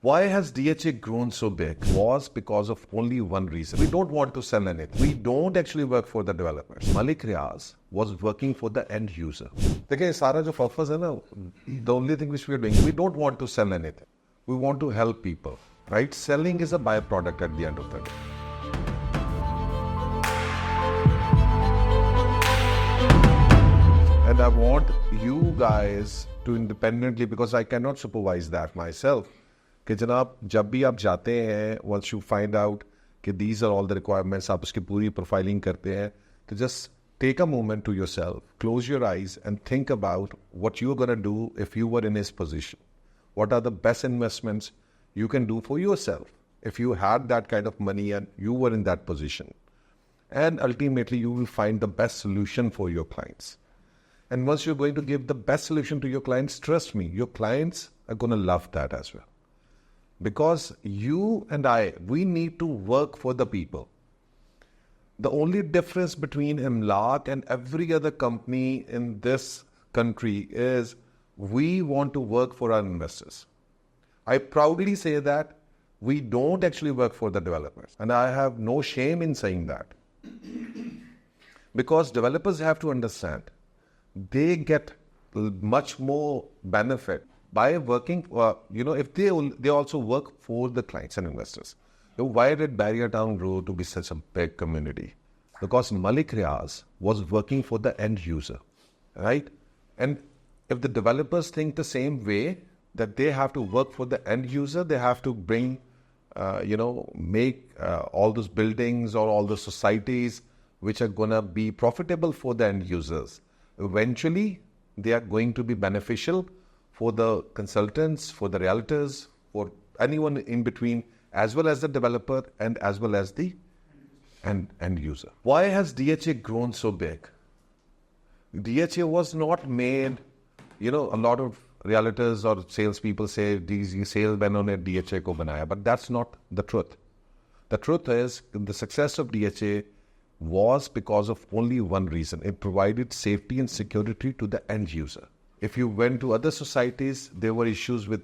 Why has DHA grown so big? Was because of only one reason. We don't want to sell anything. We don't actually work for the developers. Malik Riaz was working for the end user. देखिए सारा जो purpose है ना, the only thing which we are doing, we don't want to sell anything. We want to help people, right? Selling is a byproduct at the end of the day. And I want you guys to independently, because I cannot supervise that myself, कि जनाब जब भी आप जाते हैं, once you find out कि these are all the requirements, आप उसकी पूरी profiling करते हैं, तो just take a moment to yourself, close your eyes and think about what you're going to do if you were in his position. What are the best investments you can do for yourself if you had that kind of money and you were in that position? And ultimately, you will find the best solution for your clients. And once you're going to give the best solution to your clients, trust me, your clients are going to love that as well. Because you and I, we need to work for the people. The only difference between Imlaak and every other company in this country is we want to work for our investors. I proudly say that we don't actually work for the developers. And I have no shame in saying that. Because developers have to understand, they get much more benefit by working, if they also work for the clients and investors. So why did Barrier grow to be such a big community? Because Malik Riaz was working for the end user, right? And if the developers think the same way, that they have to work for the end user, they have to bring, make all those buildings or all those societies which are going to be profitable for the end users. Eventually, they are going to be beneficial for the consultants, for the realtors, for anyone in between, as well as the developer and as well as the end user. Why has DHA grown so big? DHA was not made, a lot of realtors or salespeople say these salesmen on DHA ko banaya, but that's not the truth. The truth is the success of DHA was because of only one reason. It provided safety and security to the end user. If you went to other societies, there were issues with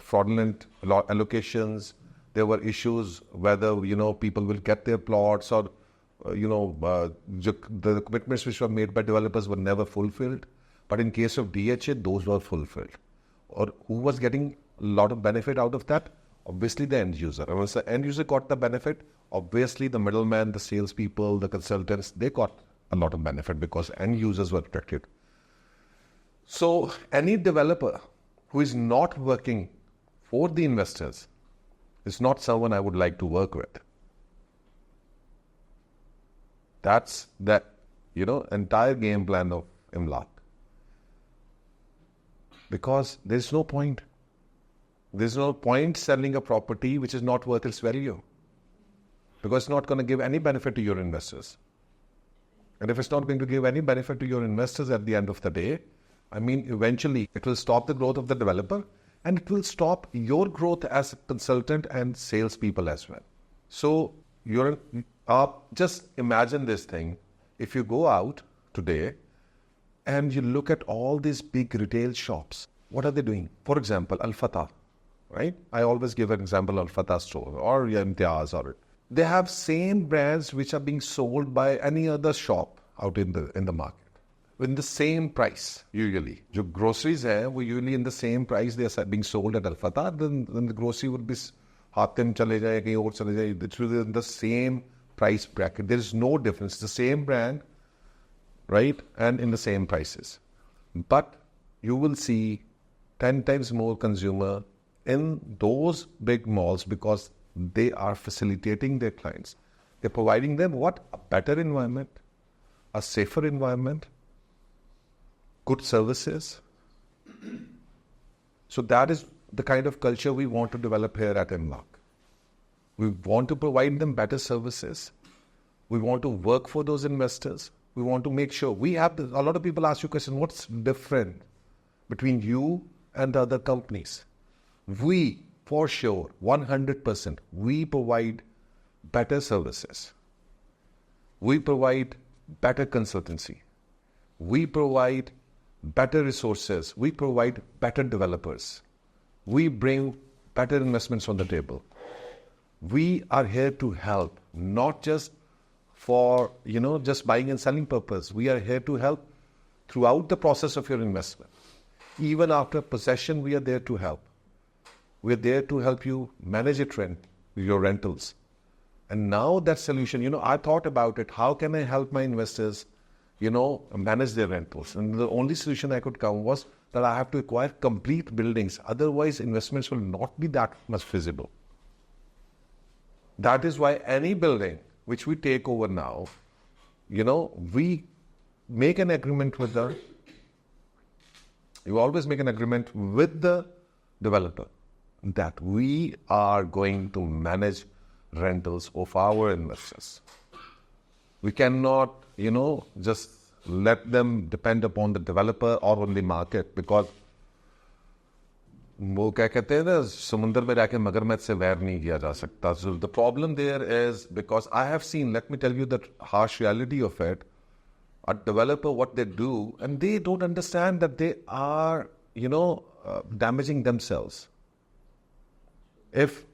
fraudulent allocations. There were issues whether, people will get their plots or, the commitments which were made by developers were never fulfilled. But in case of DHA, those were fulfilled. Or who was getting a lot of benefit out of that? Obviously, the end user. And once the end user got the benefit, obviously the middleman, the salespeople, the consultants, they got a lot of benefit because end users were protected. So any developer who is not working for the investors is not someone I would like to work with. That's the entire game plan of Imlaak. Because there's no point. There's no point selling a property which is not worth its value. Because it's not going to give any benefit to your investors. And if it's not going to give any benefit to your investors at the end of the day, eventually it will stop the growth of the developer and it will stop your growth as a consultant and salespeople as well. So just imagine this thing. If you go out today and you look at all these big retail shops, what are they doing? For example, Al-Fatah, right? I always give an example, Al-Fatah store or Imtiaz or they have same brands which are being sold by any other shop out in the market. In the same price, usually. The groceries were usually in the same price they are being sold at Al-Fatah, then the grocery would be Hatim chale jaye, kahin aur chale jaye. It's in the same price bracket. There is no difference. The same brand, right? And in the same prices. But you will see 10 times more consumer in those big malls because they are facilitating their clients. They're providing them what? A better environment, a safer environment, good services. So that is the kind of culture we want to develop here at Imlaak. We want to provide them better services. We want to work for those investors. We want to make sure a lot of people ask you question, what's different between you and the other companies? We, for sure, 100%, we provide better services. We provide better consultancy. We provide better resources. We provide better developers. We bring better investments on the table. We are here to help, not just for, just buying and selling purpose. We are here to help throughout the process of your investment. Even after possession, we are there to help. We're there to help you manage your rentals. And now that solution, I thought about it. How can I help my investors, manage their rentals? And the only solution I could come was that I have to acquire complete buildings. Otherwise, investments will not be that much feasible. That is why any building which we take over now, we make an agreement with you always make an agreement with the developer that we are going to manage rentals of our investors. We cannot, just let them depend upon the developer or on the market, because वो क्या कहते हैं ना, समुंदर में जाके मगरमच्छ से वैर नहीं किया जा सकता. So the problem there is, because I have seen, let me tell you the harsh reality of it, a developer, what they do, and they don't understand that they are, damaging themselves. If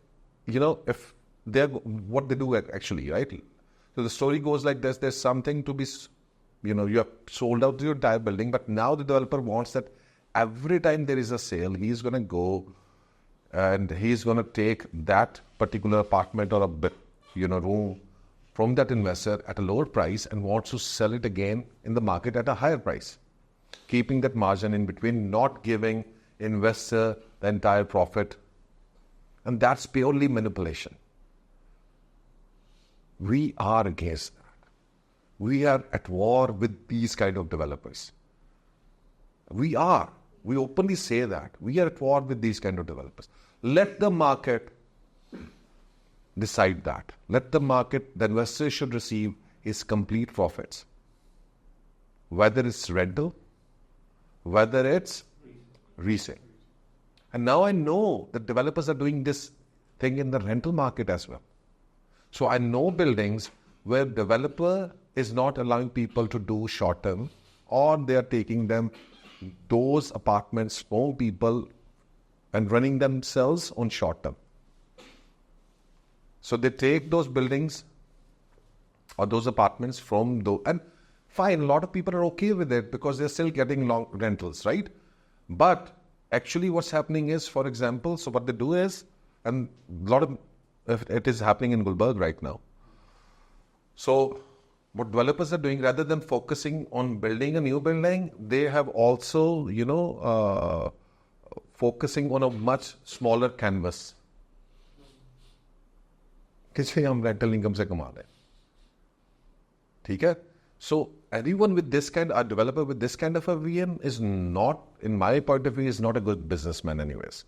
they're, what they do actually, right? So the story goes like this: there's something to be, you have sold out your entire building, but now the developer wants that every time there is a sale, he's going to go and he's going to take that particular apartment or a room from that investor at a lower price and wants to sell it again in the market at a higher price, keeping that margin in between, not giving investor the entire profit. And that's purely manipulation. We are against that. We are at war with these kind of developers. We are. We openly say that. We are at war with these kind of developers. Let the market decide that. Let the market, the investor should receive his complete profits. Whether it's rental, whether it's resale. And now I know that developers are doing this thing in the rental market as well. So I know buildings where developer is not allowing people to do short term, or they are taking those apartments from people and running themselves on short term. So they take those buildings or those apartments from those, and fine, a lot of people are okay with it because they're still getting long rentals, right? But actually what's happening is, for example, so what they do is, and a lot of it is happening in Gulberg right now. So what developers are doing, rather than focusing on building a new building, they have also, focusing on a much smaller canvas. किससे हम rental income से कमा रहे हैं, ठीक है? So anyone with this kind, a developer with this kind of a VM is not, in my point of view, is not a good businessman anyways.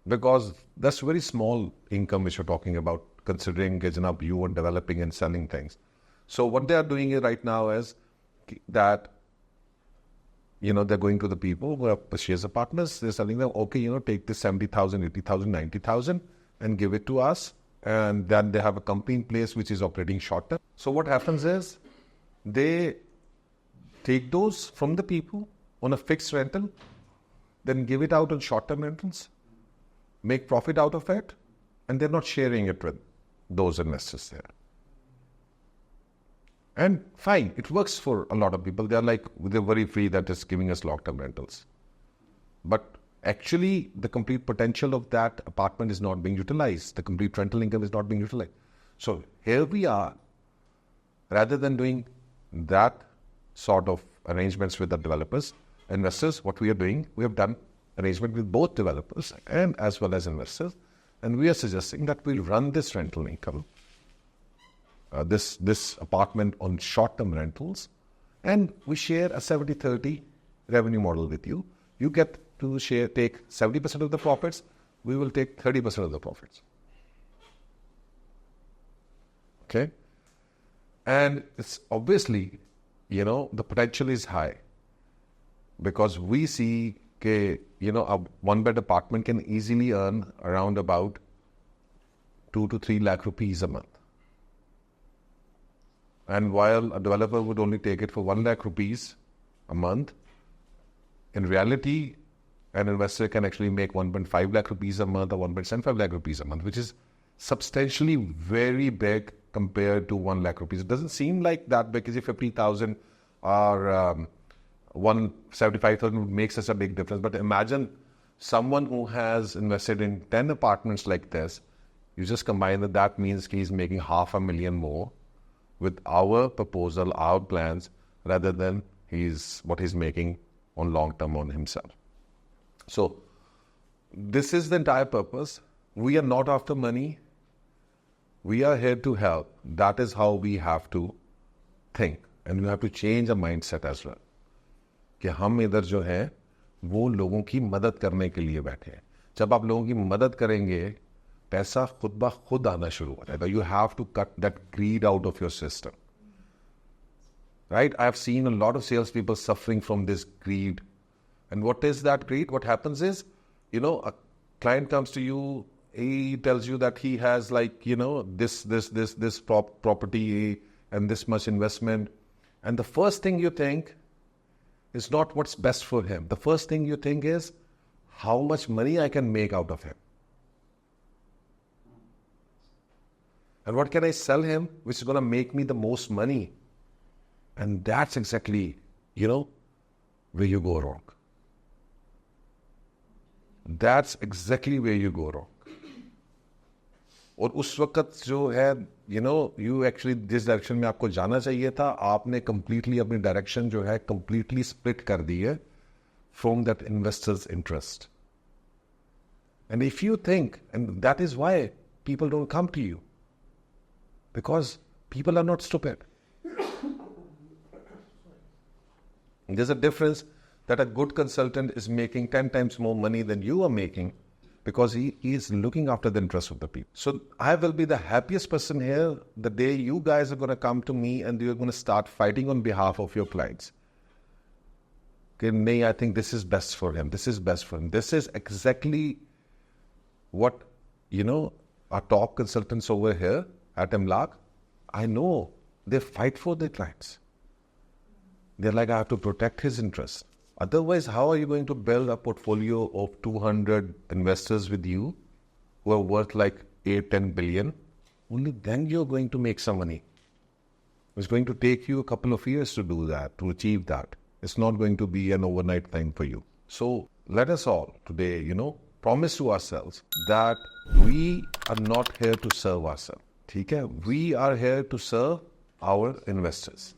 Because that's very small income which you're talking about, considering you are developing and selling things. So what they are doing right now is that, they're going to the people who have purchased apartments, they're telling them, okay, take this 70,000, 80,000, 90,000 and give it to us. And then they have a company in place which is operating short term. So what happens is, they take those from the people on a fixed rental, then give it out on short term rentals, make profit out of it, and they're not sharing it with those investors there. And fine, it works for a lot of people. They're very free that is giving us long-term rentals. But actually, the complete potential of that apartment is not being utilized. The complete rental income is not being utilized. So here we are, rather than doing that sort of arrangements with the developers, investors, what we are doing, we have done arrangement with both developers and as well as investors. And we are suggesting that we'll run this rental income, this apartment on short-term rentals, and we share a 70-30 revenue model with you. You get to take 70% of the profits, we will take 30% of the profits. Okay? And it's obviously, the potential is high, because we see a one-bed apartment can easily earn around about 2 to 3 lakh rupees a month. And while a developer would only take it for 1 lakh rupees a month, in reality, an investor can actually make 1.5 lakh rupees a month or 1.75 lakh rupees a month, which is substantially very big compared to 1 lakh rupees. It doesn't seem like that big, because 50,000 or 175,000 would make such a big difference. But imagine someone who has invested in 10 apartments like this, you just combine that, that means he's making 500,000 more with our proposal, our plans, rather than what he's making on long term on himself. So this is the entire purpose. We are not after money. We are here to help. That is how we have to think. And we have to change our mindset as well. कि हम इधर जो है वो लोगों की मदद करने के लिए बैठे हैं. जब आप लोगों की मदद करेंगे, पैसा खुद ब खुद आना शुरू हो जाएगा. You have to cut that greed out of your system. Right? I have seen a lot of salespeople suffering from this greed. And what is that greed? What happens is, a client comes to you, he tells you that he has this property and this much investment. And the first thing you think is not what's best for him. The first thing you think is how much money I can make out of him. And what can I sell him which is going to make me the most money? And that's exactly, where you go wrong. That's exactly where you go wrong. और उस वक्त जो है, you actually जिस direction में आपको जाना चाहिए था, आपने completely अपनी डायरेक्शन जो है completely split कर दी है from that investor's interest. And if you think, and that is why people don't come to you, because people are not stupid. There's a difference that a good consultant is making 10 times more money than you are making, because he is looking after the interests of the people. So I will be the happiest person here the day you guys are going to come to me and you're going to start fighting on behalf of your clients. Okay, nay, I think this is best for him. This is best for him. This is exactly what, our top consultants over here at Imlaak, I know they fight for their clients. They're like, I have to protect his interests. Otherwise, how are you going to build a portfolio of 200 investors with you who are worth like 8-10 billion? Only then you're going to make some money. It's going to take you a couple of years to do that, to achieve that. It's not going to be an overnight thing for you. So let us all today, promise to ourselves that we are not here to serve ourselves. Okay? We are here to serve our investors.